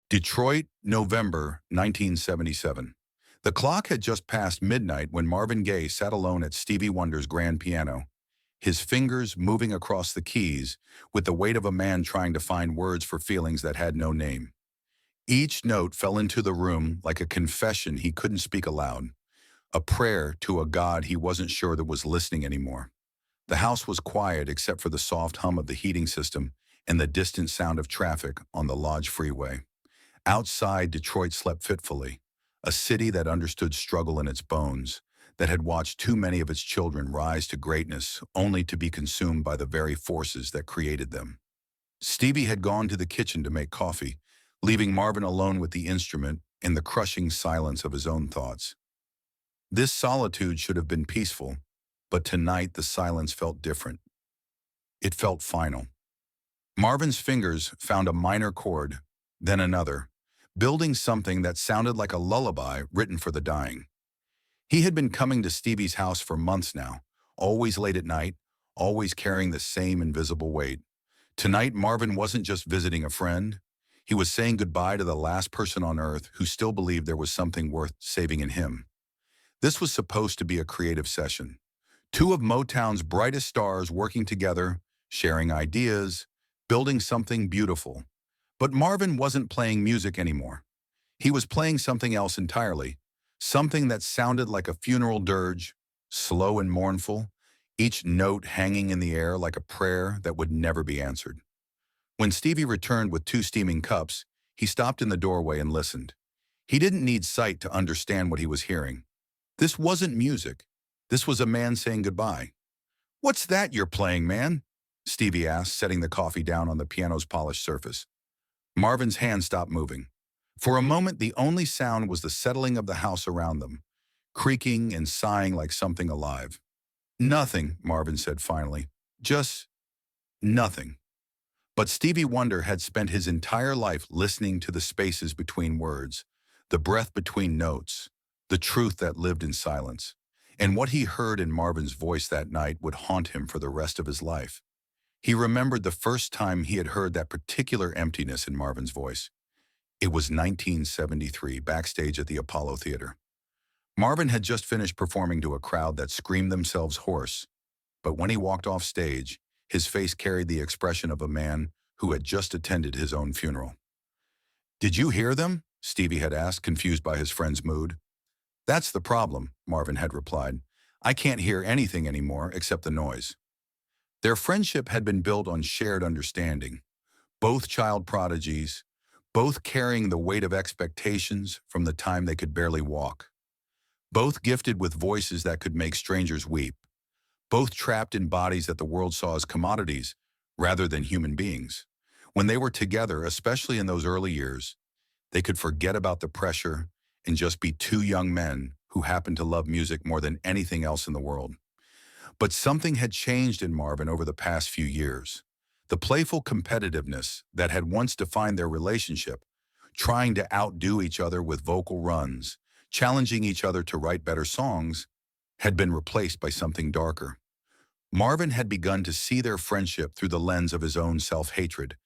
Detroit, November 1977. The clock had just passed midnight when Marvin Gaye sat alone at Stevie Wonder's grand piano, his fingers moving across the keys with the weight of a man trying to find words for feelings that had no name. Each note fell into the room like a confession he couldn't speak aloud, a prayer to a God he wasn't sure that was listening anymore. The house was quiet except for the soft hum of the heating system and the distant sound of traffic on the Lodge Freeway. Outside, Detroit slept fitfully, a city that understood struggle in its bones, that had watched too many of its children rise to greatness only to be consumed by the very forces that created them. Stevie had gone to the kitchen to make coffee, leaving Marvin alone with the instrument in the crushing silence of his own thoughts. This solitude should have been peaceful, but tonight the silence felt different. It felt final. Marvin's fingers found a minor chord, then another, building something that sounded like a lullaby written for the dying. He had been coming to Stevie's house for months now, always late at night, always carrying the same invisible weight. Tonight, Marvin wasn't just visiting a friend. He was saying goodbye to the last person on earth who still believed there was something worth saving in him. This was supposed to be a creative session. Two of Motown's brightest stars working together, sharing ideas, building something beautiful. But Marvin wasn't playing music anymore. He was playing something else entirely, something that sounded like a funeral dirge, slow and mournful, each note hanging in the air like a prayer that would never be answered. When Stevie returned with two steaming cups, he stopped in the doorway and listened. He didn't need sight to understand what he was hearing. This wasn't music. This was a man saying goodbye. "What's that you're playing, man?" Stevie asked, setting the coffee down on the piano's polished surface. Marvin's hand stopped moving. For a moment, the only sound was the settling of the house around them, creaking and sighing like something alive. "Nothing," Marvin said finally. "Just nothing." But Stevie Wonder had spent his entire life listening to the spaces between words, the breath between notes, the truth that lived in silence. And what he heard in Marvin's voice that night would haunt him for the rest of his life. He remembered the first time he had heard that particular emptiness in Marvin's voice. It was 1973, backstage at the Apollo Theater. Marvin had just finished performing to a crowd that screamed themselves hoarse, but when he walked off stage, his face carried the expression of a man who had just attended his own funeral. "Did you hear them?" Stevie had asked, confused by his friend's mood. "That's the problem," Marvin had replied. "I can't hear anything anymore except the noise." Their friendship had been built on shared understanding. Both child prodigies, both carrying the weight of expectations from the time they could barely walk. Both gifted with voices that could make strangers weep. Both trapped in bodies that the world saw as commodities rather than human beings. When they were together, especially in those early years, they could forget about the pressure and just be two young men who happened to love music more than anything else in the world. But something had changed in Marvin over the past few years. The playful competitiveness that had once defined their relationship, trying to outdo each other with vocal runs, challenging each other to write better songs, had been replaced by something darker. Marvin had begun to see their friendship through the lens of his own self-hatred,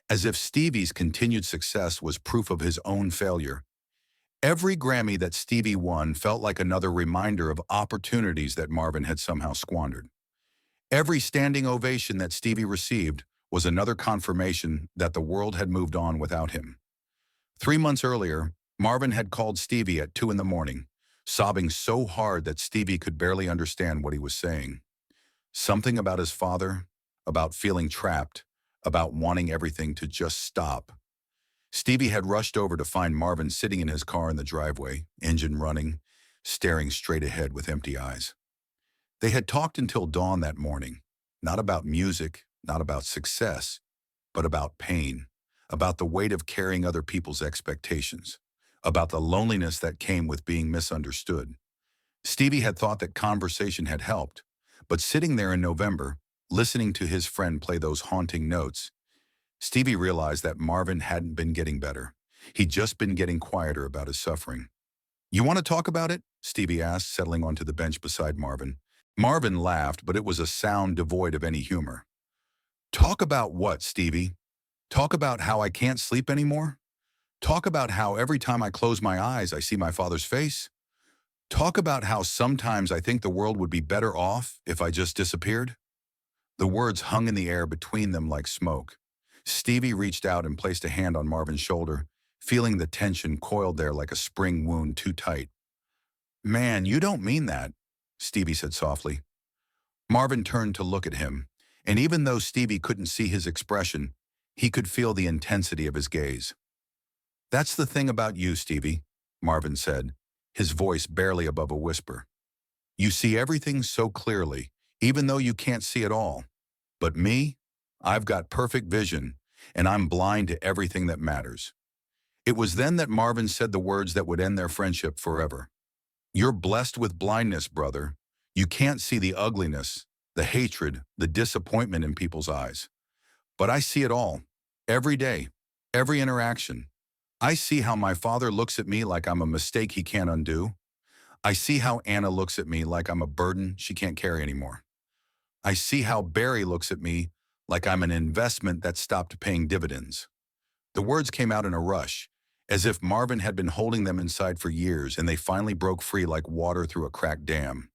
as if Stevie's continued success was proof of his own failure. Every Grammy that Stevie won felt like another reminder of opportunities that Marvin had somehow squandered. Every standing ovation that Stevie received was another confirmation that the world had moved on without him. 3 months earlier, Marvin had called Stevie at 2 in the morning, sobbing so hard that Stevie could barely understand what he was saying. Something about his father, about feeling trapped, about wanting everything to just stop. Stevie had rushed over to find Marvin sitting in his car in the driveway, engine running, staring straight ahead with empty eyes. They had talked until dawn that morning, not about music, not about success, but about pain, about the weight of carrying other people's expectations, about the loneliness that came with being misunderstood. Stevie had thought that conversation had helped, but sitting there in November, listening to his friend play those haunting notes, Stevie realized that Marvin hadn't been getting better. He'd just been getting quieter about his suffering. "You want to talk about it?" Stevie asked, settling onto the bench beside Marvin. Marvin laughed, but it was a sound devoid of any humor. "Talk about what, Stevie? Talk about how I can't sleep anymore?" Talk about how every time I close my eyes, I see my father's face. Talk about how sometimes I think the world would be better off if I just disappeared. The words hung in the air between them like smoke. Stevie reached out and placed a hand on Marvin's shoulder, feeling the tension coiled there like a spring wound too tight. Man, you don't mean that, Stevie said softly. Marvin turned to look at him, and even though Stevie couldn't see his expression, he could feel the intensity of his gaze. That's the thing about you, Stevie, Marvin said, his voice barely above a whisper. You see everything so clearly, even though you can't see it all. But me, I've got perfect vision, and I'm blind to everything that matters. It was then that Marvin said the words that would end their friendship forever. You're blessed with blindness, brother. You can't see the ugliness, the hatred, the disappointment in people's eyes. But I see it all, every day, every interaction. I see how my father looks at me like I'm a mistake he can't undo. I see how Anna looks at me like I'm a burden she can't carry anymore. I see how Barry looks at me like I'm an investment that stopped paying dividends. The words came out in a rush, as if Marvin had been holding them inside for years and they finally broke free like water through a cracked dam.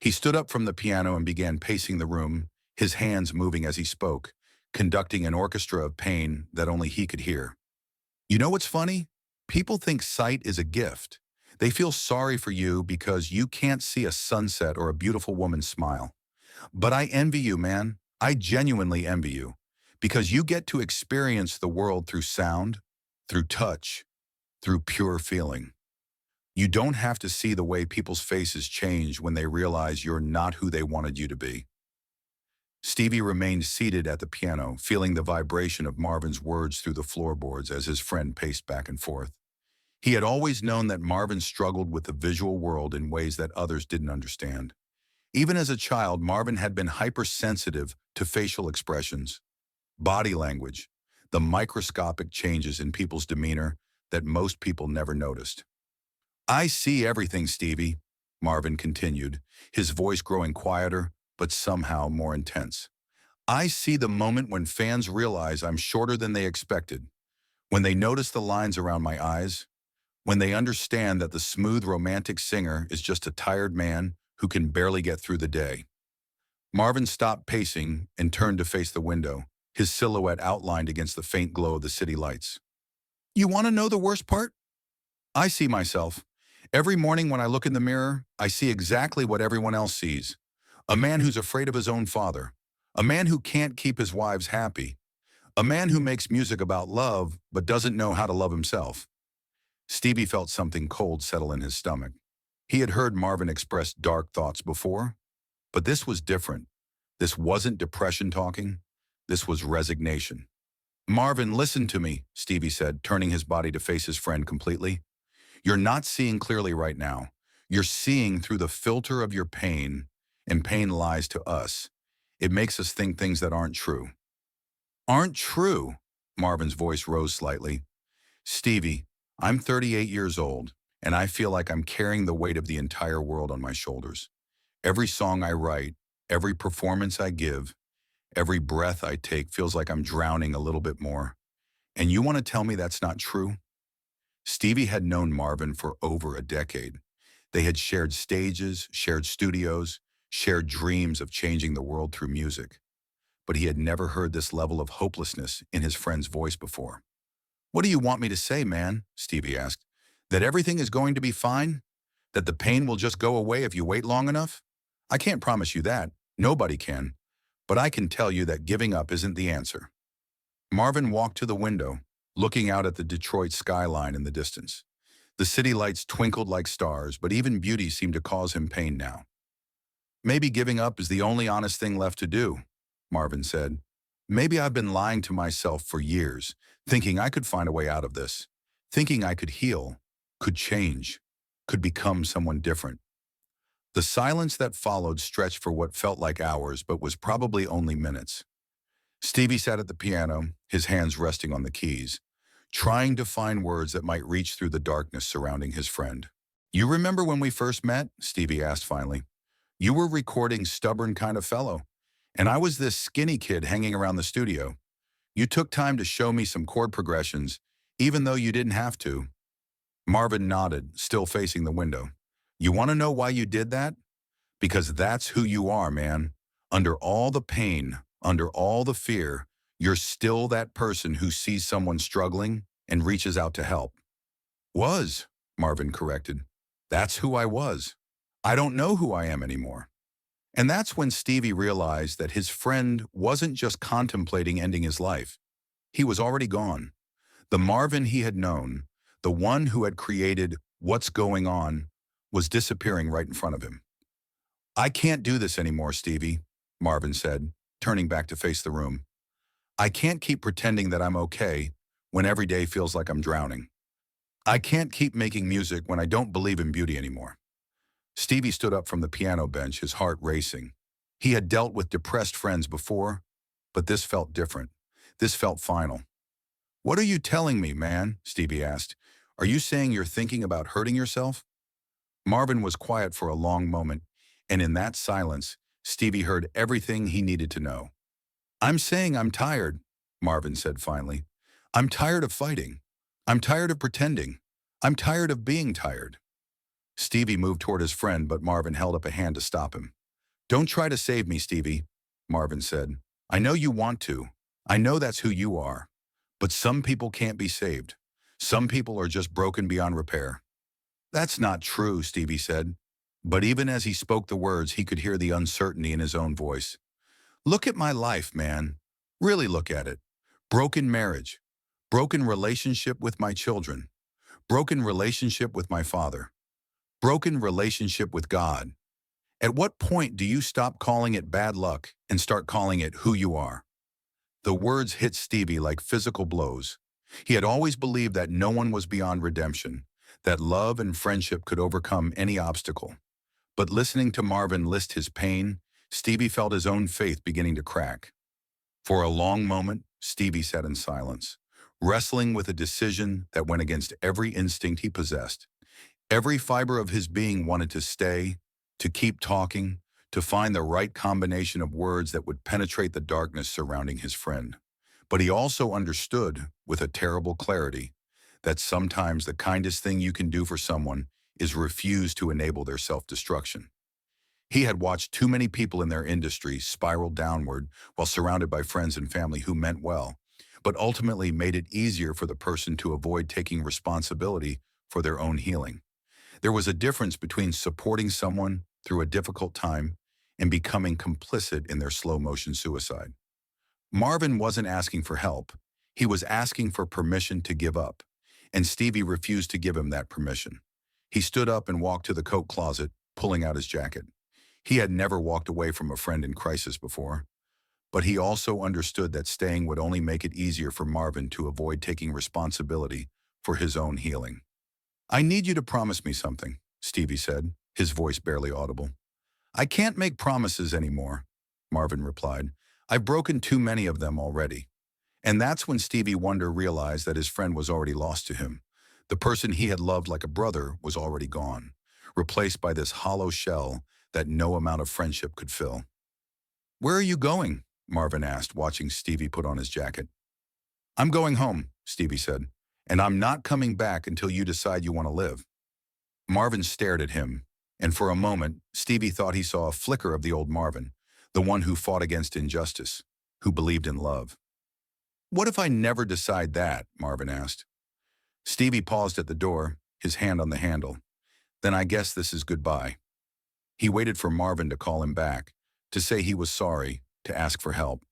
He stood up from the piano and began pacing the room, his hands moving as he spoke, conducting an orchestra of pain that only he could hear. You know what's funny? People think sight is a gift. They feel sorry for you because you can't see a sunset or a beautiful woman's smile. But I envy you, man. I genuinely envy you. Because you get to experience the world through sound, through touch, through pure feeling. You don't have to see the way people's faces change when they realize you're not who they wanted you to be. Stevie remained seated at the piano, feeling the vibration of Marvin's words through the floorboards as his friend paced back and forth. He had always known that Marvin struggled with the visual world in ways that others didn't understand. Even as a child, Marvin had been hypersensitive to facial expressions, body language, the microscopic changes in people's demeanor that most people never noticed. I see everything, Stevie, Marvin continued, his voice growing quieter, but somehow more intense. I see the moment when fans realize I'm shorter than they expected, when they notice the lines around my eyes, when they understand that the smooth romantic singer is just a tired man who can barely get through the day. Marvin stopped pacing and turned to face the window, his silhouette outlined against the faint glow of the city lights. You want to know the worst part? I see myself. Every morning when I look in the mirror, I see exactly what everyone else sees. A man who's afraid of his own father. A man who can't keep his wives happy. A man who makes music about love but doesn't know how to love himself. Stevie felt something cold settle in his stomach. He had heard Marvin express dark thoughts before, but this was different. This wasn't depression talking. This was resignation. Marvin, listen to me, Stevie said, turning his body to face his friend completely. You're not seeing clearly right now. You're seeing through the filter of your pain, and pain lies to us. It makes us think things that aren't true. Aren't true? Marvin's voice rose slightly. Stevie, I'm 38 years old, and I feel like I'm carrying the weight of the entire world on my shoulders. Every song I write, every performance I give, every breath I take feels like I'm drowning a little bit more. And you want to tell me that's not true? Stevie had known Marvin for over a decade. They had shared stages, shared studios, shared dreams of changing the world through music. But he had never heard this level of hopelessness in his friend's voice before. What do you want me to say, man? Stevie asked. That everything is going to be fine? That the pain will just go away if you wait long enough? I can't promise you that. Nobody can. But I can tell you that giving up isn't the answer. Marvin walked to the window, looking out at the Detroit skyline in the distance. The city lights twinkled like stars, but even beauty seemed to cause him pain now. Maybe giving up is the only honest thing left to do, Marvin said. Maybe I've been lying to myself for years, thinking I could find a way out of this, thinking I could heal, could change, could become someone different. The silence that followed stretched for what felt like hours, but was probably only minutes. Stevie sat at the piano, his hands resting on the keys, trying to find words that might reach through the darkness surrounding his friend. You remember when we first met? Stevie asked finally. You were recording Stubborn Kind of Fellow, and I was this skinny kid hanging around the studio. You took time to show me some chord progressions, even though you didn't have to. Marvin nodded, still facing the window. You want to know why you did that? Because that's who you are, man. Under all the pain, under all the fear, you're still that person who sees someone struggling and reaches out to help. Was, Marvin corrected. That's who I was. I don't know who I am anymore. And that's when Stevie realized that his friend wasn't just contemplating ending his life. He was already gone. The Marvin he had known, the one who had created What's Going On, was disappearing right in front of him. I can't do this anymore, Stevie, Marvin said, turning back to face the room. I can't keep pretending that I'm okay when every day feels like I'm drowning. I can't keep making music when I don't believe in beauty anymore. Stevie stood up from the piano bench, his heart racing. He had dealt with depressed friends before, but this felt different. This felt final. What are you telling me, man? Stevie asked. Are you saying you're thinking about hurting yourself? Marvin was quiet for a long moment, and in that silence, Stevie heard everything he needed to know. I'm saying I'm tired, Marvin said finally. I'm tired of fighting. I'm tired of pretending. I'm tired of being tired. Stevie moved toward his friend, but Marvin held up a hand to stop him. Don't try to save me, Stevie, Marvin said. I know you want to. I know that's who you are. But some people can't be saved. Some people are just broken beyond repair. That's not true, Stevie said. But even as he spoke the words, he could hear the uncertainty in his own voice. Look at my life, man. Really look at it. Broken marriage. Broken relationship with my children. Broken relationship with my father. Broken relationship with God. At what point do you stop calling it bad luck and start calling it who you are? The words hit Stevie like physical blows. He had always believed that no one was beyond redemption, that love and friendship could overcome any obstacle. But listening to Marvin list his pain, Stevie felt his own faith beginning to crack. For a long moment, Stevie sat in silence, wrestling with a decision that went against every instinct he possessed. Every fiber of his being wanted to stay, to keep talking, to find the right combination of words that would penetrate the darkness surrounding his friend. But he also understood, with a terrible clarity, that sometimes the kindest thing you can do for someone is refuse to enable their self-destruction. He had watched too many people in their industry spiral downward while surrounded by friends and family who meant well, but ultimately made it easier for the person to avoid taking responsibility for their own healing. There was a difference between supporting someone through a difficult time and becoming complicit in their slow-motion suicide. Marvin wasn't asking for help. He was asking for permission to give up, and Stevie refused to give him that permission. He stood up and walked to the coat closet, pulling out his jacket. He had never walked away from a friend in crisis before, but he also understood that staying would only make it easier for Marvin to avoid taking responsibility for his own healing. I need you to promise me something, Stevie said, his voice barely audible. I can't make promises anymore, Marvin replied. I've broken too many of them already. And that's when Stevie Wonder realized that his friend was already lost to him. The person he had loved like a brother was already gone, replaced by this hollow shell that no amount of friendship could fill. Where are you going? Marvin asked, watching Stevie put on his jacket. I'm going home, Stevie said, and I'm not coming back until you decide you want to live. Marvin stared at him, and for a moment, Stevie thought he saw a flicker of the old Marvin, the one who fought against injustice, who believed in love. What if I never decide that? Marvin asked. Stevie paused at the door, his hand on the handle. Then I guess this is goodbye. He waited for Marvin to call him back, to say he was sorry, to ask for help.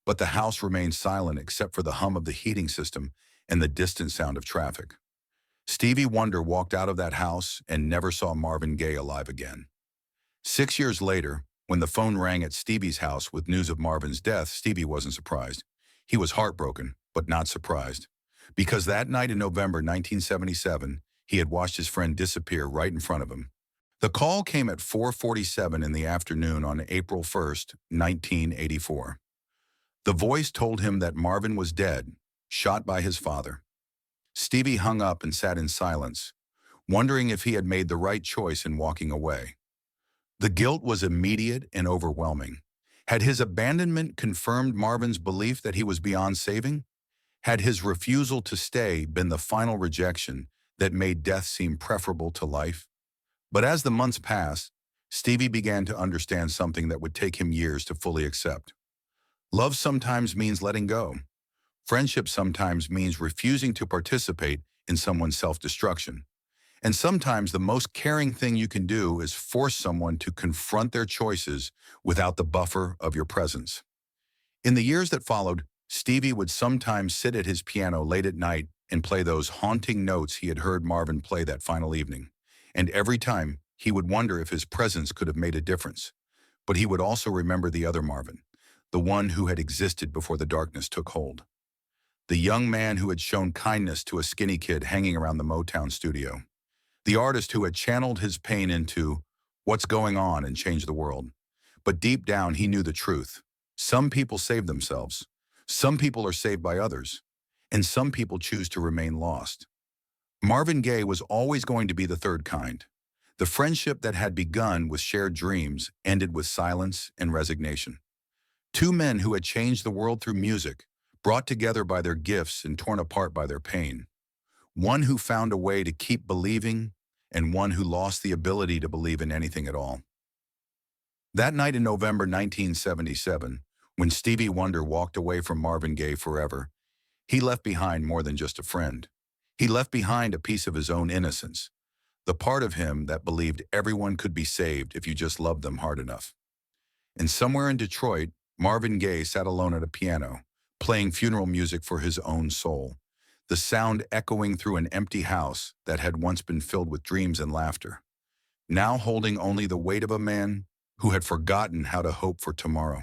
But the house remained silent except for the hum of the heating system and the distant sound of traffic. Stevie Wonder walked out of that house and never saw Marvin Gaye alive again. 6 years later, when the phone rang at Stevie's house with news of Marvin's death, Stevie wasn't surprised. He was heartbroken, but not surprised. Because that night in November 1977, he had watched his friend disappear right in front of him. The call came at 4:47 in the afternoon on April 1st, 1984. The voice told him that Marvin was dead, shot by his father. Stevie hung up and sat in silence, wondering if he had made the right choice in walking away. The guilt was immediate and overwhelming. Had his abandonment confirmed Marvin's belief that he was beyond saving? Had his refusal to stay been the final rejection that made death seem preferable to life? But as the months passed, Stevie began to understand something that would take him years to fully accept. Love sometimes means letting go. Friendship sometimes means refusing to participate in someone's self-destruction. And sometimes the most caring thing you can do is force someone to confront their choices without the buffer of your presence. In the years that followed, Stevie would sometimes sit at his piano late at night and play those haunting notes he had heard Marvin play that final evening. And every time, he would wonder if his presence could have made a difference. But he would also remember the other Marvin, the one who had existed before the darkness took hold. The young man who had shown kindness to a skinny kid hanging around the Motown studio. The artist who had channeled his pain into what's going on and changed the world. But deep down, he knew the truth. Some people save themselves. Some people are saved by others. And some people choose to remain lost. Marvin Gaye was always going to be the third kind. The friendship that had begun with shared dreams ended with silence and resignation. Two men who had changed the world through music, brought together by their gifts and torn apart by their pain. One who found a way to keep believing, and one who lost the ability to believe in anything at all. That night in November 1977, when Stevie Wonder walked away from Marvin Gaye forever, he left behind more than just a friend. He left behind a piece of his own innocence, the part of him that believed everyone could be saved if you just loved them hard enough. And somewhere in Detroit, Marvin Gaye sat alone at a piano, playing funeral music for his own soul, the sound echoing through an empty house that had once been filled with dreams and laughter, now holding only the weight of a man who had forgotten how to hope for tomorrow.